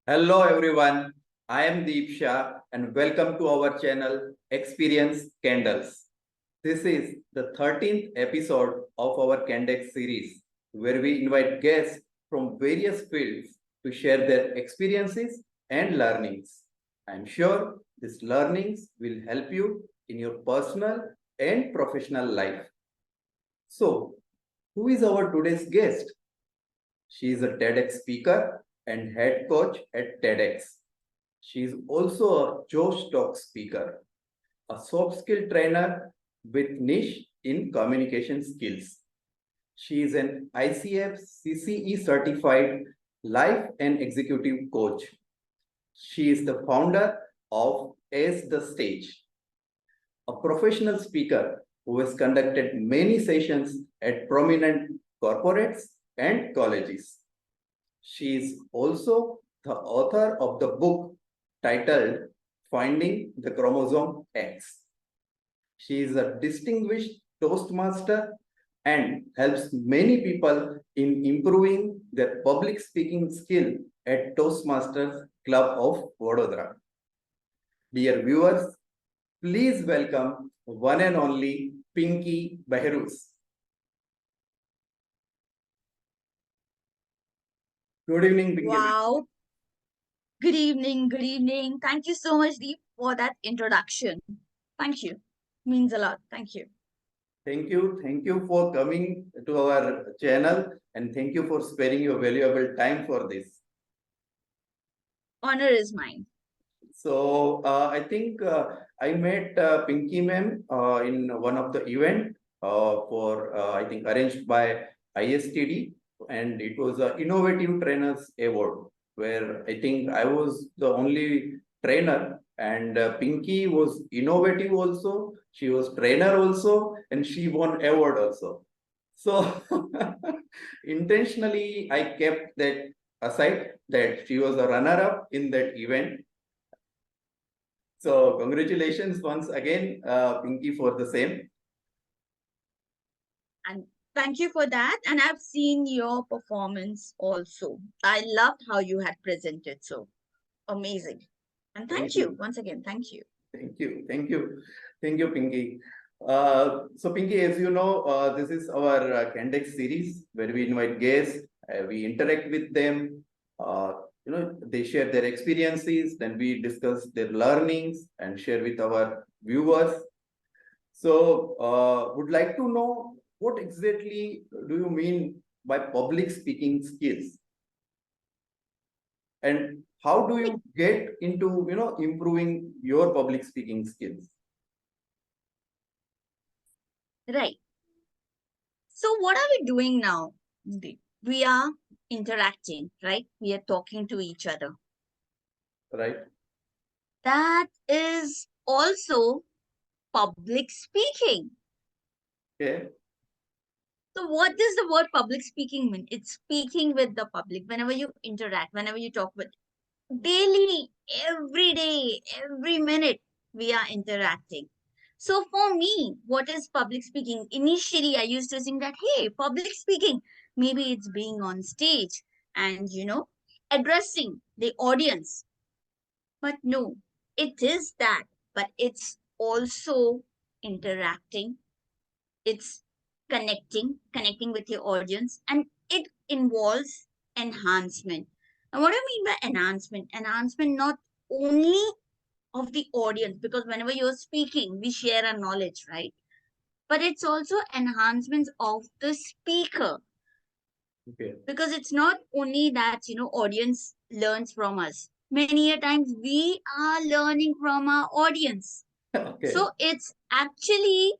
Hello everyone, I am Shah and welcome to our channel Experience Candles. This is the 13th episode of our CandEx series where we invite guests from various fields to share their experiences and learnings. I am sure these learnings will help you in your personal and professional life. So, who is our today's guest? She is a TEDx speaker and head coach at TEDx. She is also a joshtalks speaker, a soft skill trainer with niche in communication skills. She is an ICF CCE certified life and executive coach. She is the founder of As the Stage, a professional speaker who has conducted many sessions at prominent corporates and colleges. She is also the author of the book titled Finding the Chromosome X. She is a distinguished Toastmaster and helps many people in improving their public speaking skill at Toastmasters Club of Vadodara. Dear viewers, please welcome one and only Pinky Bahroos. Good evening, Pinky. Wow. Good evening. Good evening. Thank you so much, Deep, for that introduction. Thank you. Means a lot. Thank you. Thank you. Thank you for coming to our channel and thank you for sparing your valuable time for this. Honor is mine. So I think I met Pinky ma'am in one of the event for I think arranged by ISTD, and it was a Innovative Trainers Award where I think I was the only trainer and Pinky was innovative also. She was trainer also and she won award also. So intentionally I kept that aside that she was a runner-up in that event. So congratulations once again, Pinky, for the same. And thank you for that. And I've seen your performance also. I loved how you had presented. So amazing. And thank you once again. Thank you. Thank you. Thank you. Thank you, Pinky. So Pinky, as you know, this is our CandEx series where we invite guests, we interact with them, they share their experiences, then we discuss their learnings and share with our viewers. So would like to know what exactly do you mean by public speaking skills? And how do you get into, improving your public speaking skills? Right. So what are we doing now? We are interacting, right? We are talking to each other. Right. That is also public speaking. Okay. So what does the word public speaking mean? It's speaking with the public. Whenever you interact, whenever you talk with daily, every day, every minute, we are interacting. So for me, what is public speaking? Initially, I used to think that, hey, public speaking, maybe it's being on stage and, addressing the audience. But no, it is that, but it's also interacting. It's connecting with your audience, and it involves enhancement. And what do I mean by enhancement? Enhancement not only of the audience, because whenever you're speaking, we share our knowledge, right? But it's also enhancements of the speaker. Okay. Because it's not only that, audience learns from us. Many a times we are learning from our audience. Okay. So it's actually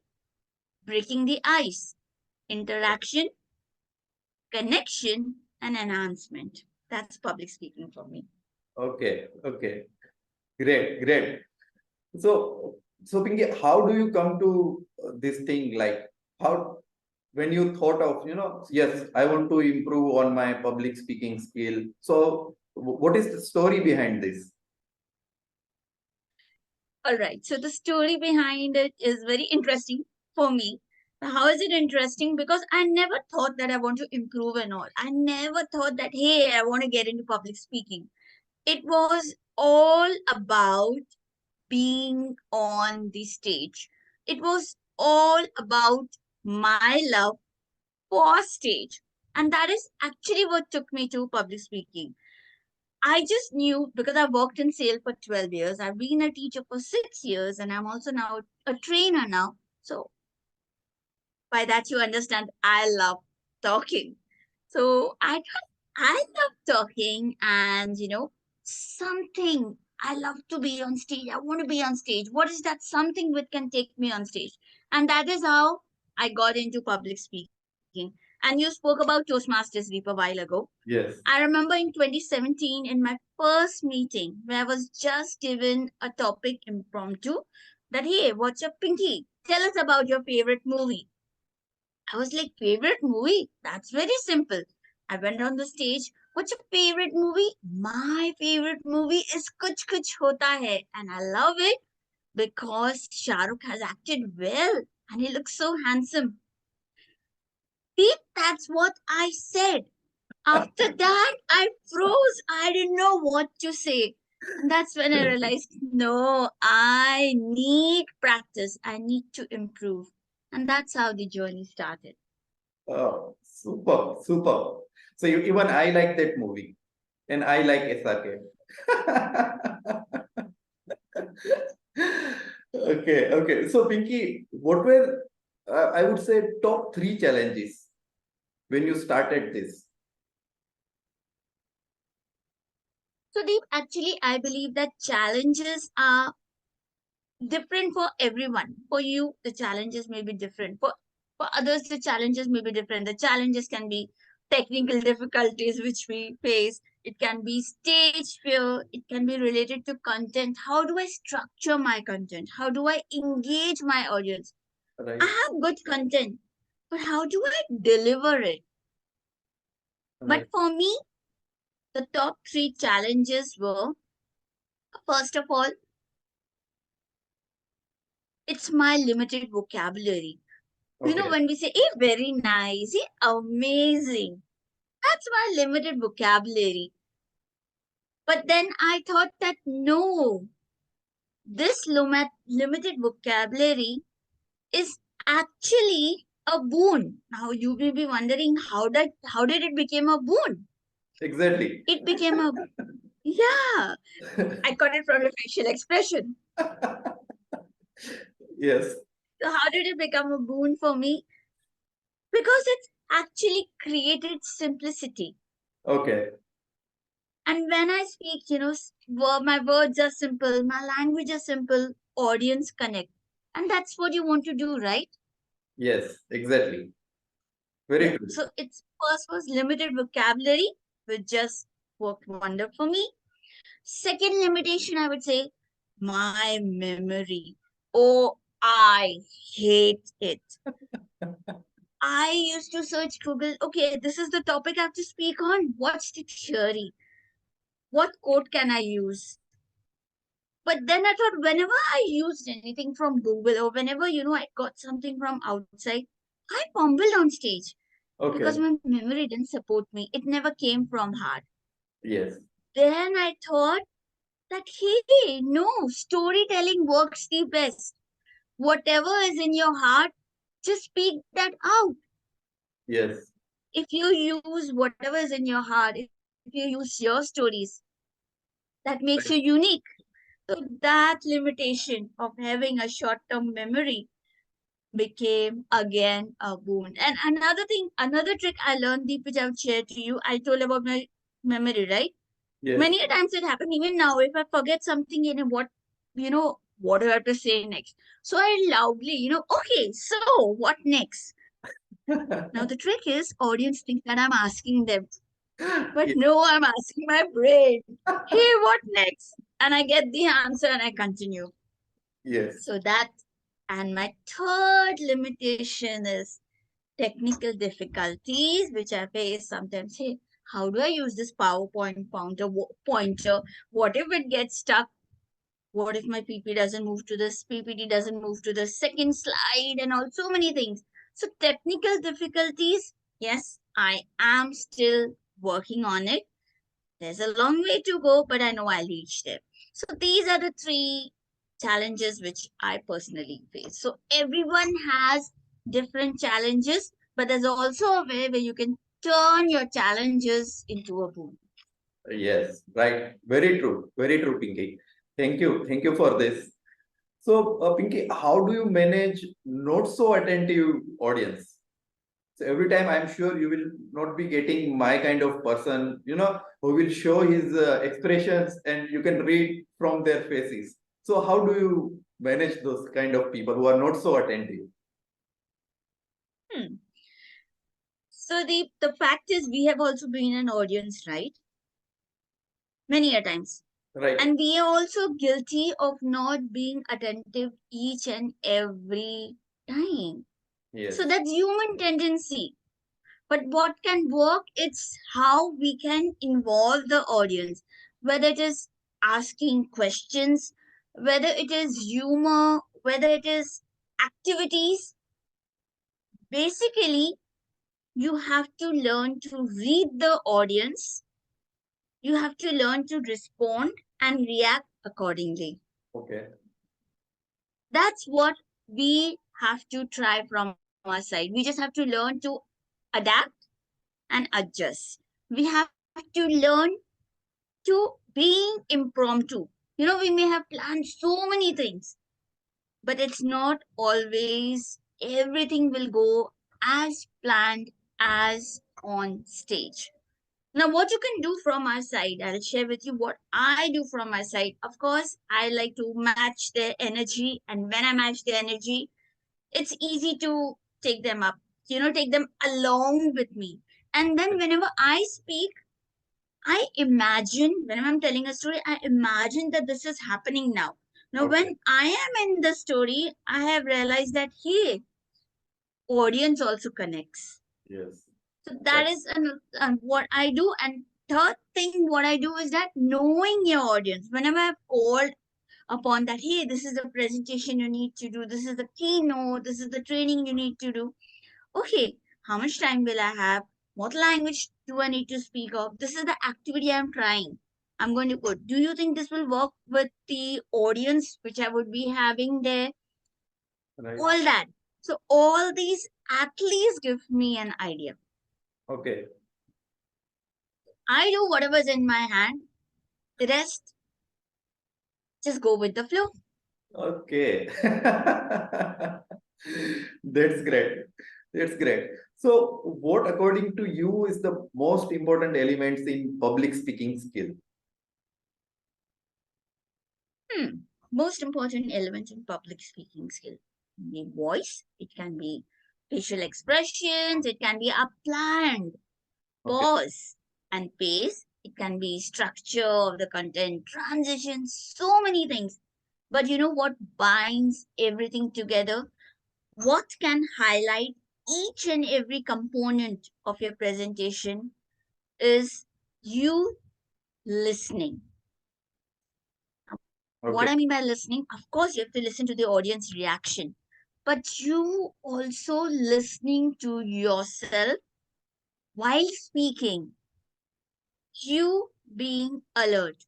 breaking the ice, interaction, connection, and enhancement. That's public speaking for me. Okay. Okay. Great. Great. So Pinky, how do you come to this thing? Like how, when you thought of, yes, I want to improve on my public speaking skill. So what is the story behind this? All right. So the story behind it is very interesting for me. How is it interesting? Because I never thought that I want to improve and all. I never thought that, hey, I want to get into public speaking. It was all about being on the stage. It was all about my love for stage. And that is actually what took me to public speaking. I just knew because I worked in sales for 12 years. I've been a teacher for 6 years, and I'm also now a trainer now. So by that you understand I love talking. So I thought I love talking, and something I love to be on stage. I want to be on stage. What is that something which can take me on stage? And that is how I got into public speaking. And you spoke about Toastmasters Leap a while ago. Yes. I remember in 2017 in my first meeting where I was just given a topic impromptu that, hey, what's your Pinky? Tell us about your favorite movie. I was like, favorite movie? That's very simple. I went on the stage. What's your favorite movie? My favorite movie is Kuch Kuch Hota Hai. And I love it because Shah Rukh has acted well and he looks so handsome. See, that's what I said. After that, I froze. I didn't know what to say. And that's when I realized, no, I need practice. I need to improve. And that's how the journey started. Oh, super, super. So even I like that movie, and I like SRK. Okay, okay. So Pinky, what were I would say top three challenges when you started this? So, Deep, actually, I believe that challenges are different for everyone. For you, the challenges may be different. For others, the challenges may be different. The challenges can be technical difficulties which we face. It can be stage fear. It can be related to content. How do I structure my content? How do I engage my audience? I Right, have good content, but how do I deliver it? But right. for me, the top three challenges were, first of all, it's my limited vocabulary. Okay. When we say, hey, very nice, hey, amazing, that's my limited vocabulary. But then I thought that no, this limited vocabulary is actually a boon. Now you may be wondering how did it become a boon? Exactly. It became a, yeah, I got it from the facial expression. Yes. So how did it become a boon for me? Because it's actually created simplicity. Okay. And when I speak, my words are simple, my language is simple, audience connect. And that's what you want to do, right? Yes, exactly. Yeah. Very true. So it's first was limited vocabulary, which just worked wonder for me. Second limitation, I would say, my memory. Oh, I hate it. I used to search Google, okay, this is the topic I have to speak on. What's the theory? What quote can I use? But then I thought whenever I used anything from Google or whenever, I got something from outside, I fumbled on stage because Okay. my memory didn't support me. It never came from heart. Yes. Then I thought that, hey, no, storytelling works the best. Whatever is in your heart, just speak that out. Yes. If you use whatever is in your heart, if you use your stories, that makes you Right. unique. So that limitation of having a short-term memory became again a boon. And another thing, another trick I learned, Deep, which I would share to you, I told about my memory, right? Yes. Many a times it happens even now. If I forget something, what do I have to say next? So I loudly, okay, so what next? Now the trick is audience thinks that I'm asking them, but Yes. no, I'm asking my brain. Hey, what next? And I get the answer and I continue. Yes. So that, and my third limitation is technical difficulties, which I face sometimes. Hey, how do I use this PowerPoint pointer? What if it gets stuck? What if my PPT doesn't move to the second slide and all so many things. So technical difficulties, yes, I am still working on it. There's a long way to go, but I know I'll reach there. So these are the 3 challenges which I personally face. So everyone has different challenges, but there's also a way where you can turn your challenges into a boon. Yes, right. Very true. Very true, Pinky. Thank you. Thank you for this. So, Pinky, how do you manage not so attentive audience? So every time I'm sure you will not be getting my kind of person, who will show his expressions and you can read from their faces. So how do you manage those kind of people who are not so attentive? So the fact is, we have also been an audience, right? Many a times. Right. And we are also guilty of not being attentive each and every time. Yes. So that's human tendency. But what can work, it's how we can involve the audience, whether it is asking questions, whether it is humor, whether it is activities. Basically, you have to learn to read the audience. You have to learn to respond and react accordingly. Okay. That's what we have to try from our side. We just have to learn to adapt and adjust. We have to learn to being impromptu. We may have planned so many things, but it's not always everything will go as planned as on stage. Now, what you can do from our side, I'll share with you what I do from my side. Of course, I like to match their energy, and when I match their energy, it's easy to take them up, take them along with me. And then whenever I speak, I imagine, when I'm telling a story, I imagine that this is happening now. Now, Okay. when I am in the story, I have realized that, hey, audience also connects. Yes. So that is what I do. And third thing, what I do is that knowing your audience. Whenever I've called upon that, hey, this is the presentation you need to do, this is the keynote, this is the training you need to do. Okay, how much time will I have? What language do I need to speak of? This is the activity I'm trying. I'm going to put. Do you think this will work with the audience which I would be having there? Right. All that. So all these at least give me an idea. Okay. I do whatever's in my hand. The rest, just go with the flow. Okay. That's great. That's great. So, what according to you is the most important elements in public speaking skill? Most important element in public speaking skill. The voice, it can be facial expressions, it can be a planned pause and pace, it can be structure of the content, transitions, so many things. But you know what binds everything together? What can highlight each and every component of your presentation is you listening. What I mean by listening, of course, you have to listen to the audience reaction, but you also listening to yourself while speaking, you being alert.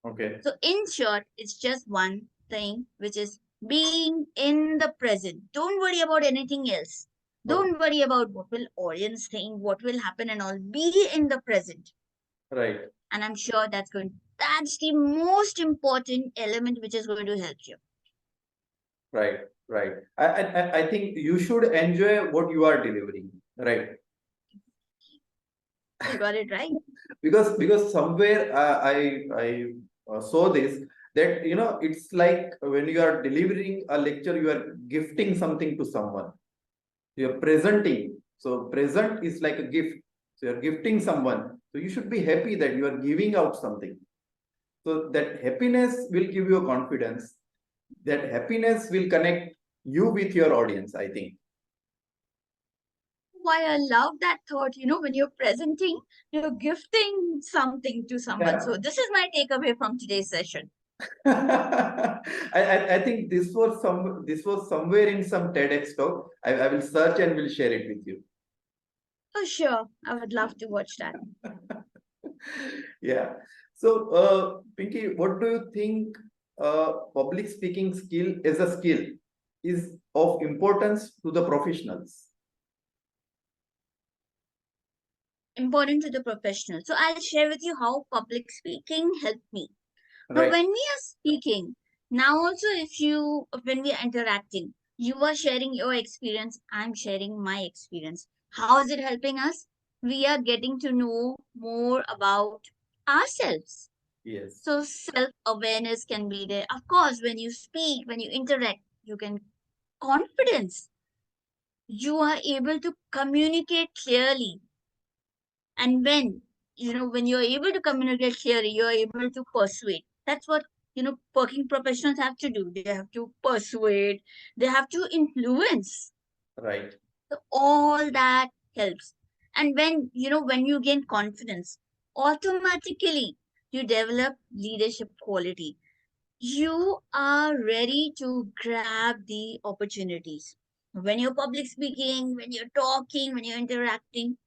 Okay. So, in short, it's just one thing, which is being in the present. Don't worry about anything else. Don't worry about what will audience think, what will happen, and all. Be in the present. Right. And I'm sure that's the most important element which is going to help you. Right. Right. I think you should enjoy what you are delivering. Right. You got it right. Because somewhere I saw this, that it's like when you are delivering a lecture, you are gifting something to someone. You are presenting. So present is like a gift. So you're gifting someone. So you should be happy that you are giving out something. So that happiness will give you a confidence. That happiness will connect you with your audience, I think. Why I love that thought, when you're presenting, you're gifting something to someone. Yeah. So this is my takeaway from today's session. I think this was somewhere in some TEDx talk. I will search and will share it with you. Oh, sure. I would love to watch that. Yeah. So, Pinky, what do you think public speaking skill as a skill is of importance to the professionals? Important to the professional. So I'll share with you how public speaking helped me. Now, Right. when we are speaking, now also when we are interacting, you are sharing your experience, I'm sharing my experience. How is it helping us? We are getting to know more about ourselves. Yes. So self-awareness can be there. Of course, when you speak, when you interact, you can confidence. You are able to communicate clearly. And when you're able to communicate clearly, you're able to persuade. That's what, working professionals have to do. They have to persuade, they have to influence. Right. So all that helps. And when you gain confidence, automatically you develop leadership quality. You are ready to grab the opportunities. When you're public speaking, when you're talking, when you're interacting,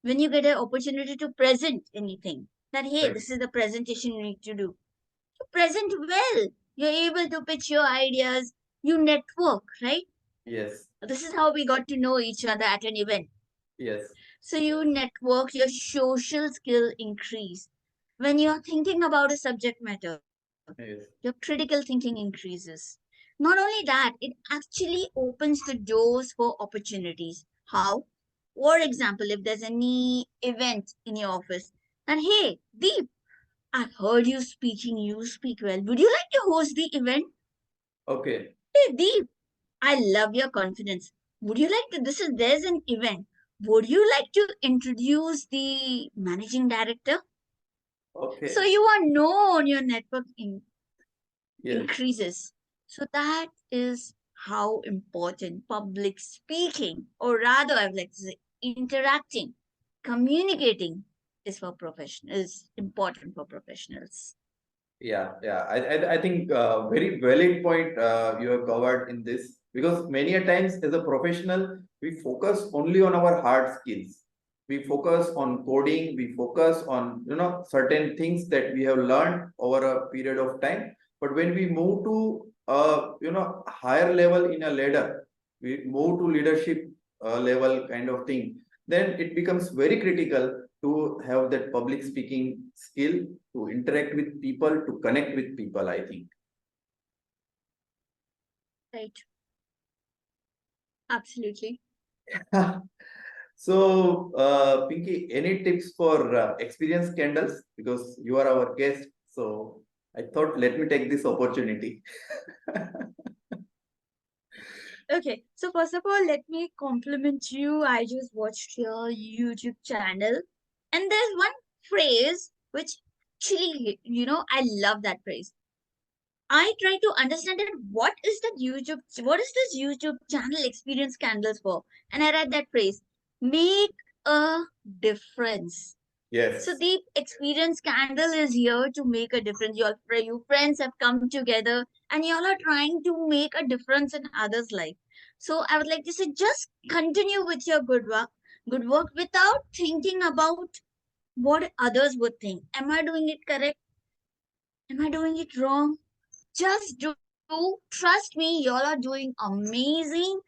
when you get an opportunity to present anything, that hey, Right. this is the presentation you need to do, you present well, you're able to pitch your ideas, you network, right? Yes. This is how we got to know each other at an event. Yes. So you network, your social skill increase. When you're thinking about a subject matter, your Yes. critical thinking increases. Not only that, it actually opens the doors for opportunities. How? For example, if there's any event in your office, and hey, Deep, I've heard you speaking, you speak well. Would you like to host the event? Okay. Hey, Deep, I love your confidence. Would you like to? There's an event. Would you like to introduce the managing director? So Okay. you are known, your network Yes. increases. So that is how important public speaking, or rather, I would like to say, interacting, communicating is important for professionals. Yeah, yeah. I think very valid point you have covered in this, because many a times as a professional we focus only on our hard skills. We focus on coding. We focus on certain things that we have learned over a period of time. But when we move to higher level in a ladder, we move to leadership level kind of thing. Then it becomes very critical to have that public speaking skill, to interact with people, to connect with people, I think. Right. Absolutely. So, Pinky, any tips for experienced candles? Because you are our guest. So, I thought let me take this opportunity. Okay. So first of all, let me compliment you. I just watched your YouTube channel, and there's one phrase which actually, I love that phrase. I try to understand that what is this YouTube channel experience candles for? And I read that phrase, make a difference. So Yes. the experience candle is here to make a difference. You friends have come together and y'all are trying to make a difference in others' life. So I would like to say just continue with your good work without thinking about what others would think. Am I doing it correct? Am I doing it wrong? Just do. Trust me, y'all are doing amazing.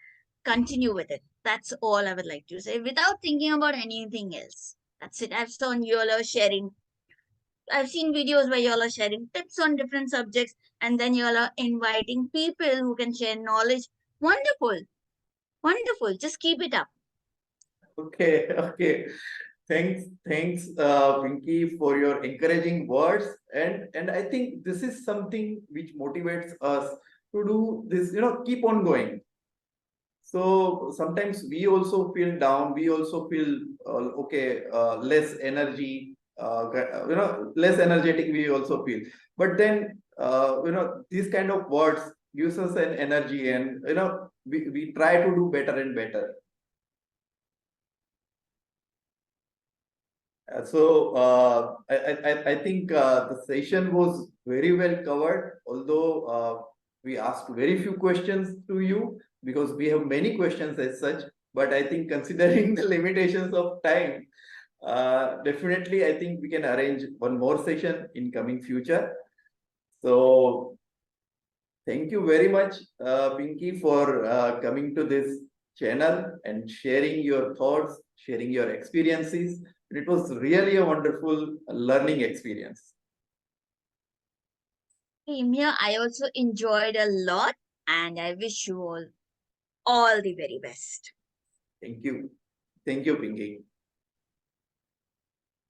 Continue with it. That's all I would like to say without thinking about anything else. That's it. I've seen videos where y'all are sharing tips on different subjects, and then y'all are inviting people who can share knowledge. Wonderful. Wonderful. Just keep it up. Okay. Okay. Thanks, Pinky, for your encouraging words. And I think this is something which motivates us to do this, keep on going. So sometimes we also feel down. We also feel less energy. Less energetic. We also feel. But then, these kind of words gives us an energy, and we try to do better and better. I think the session was very well covered, although we asked very few questions to you because we have many questions as such. But I think considering the limitations of time, Definitely, I think we can arrange one more session in coming future. So thank you very much, Pinky, for coming to this channel and sharing your thoughts, sharing your experiences. It was really a wonderful learning experience. Same here. I also enjoyed a lot, and I wish you all the very best. Thank you. Thank you, Pinky.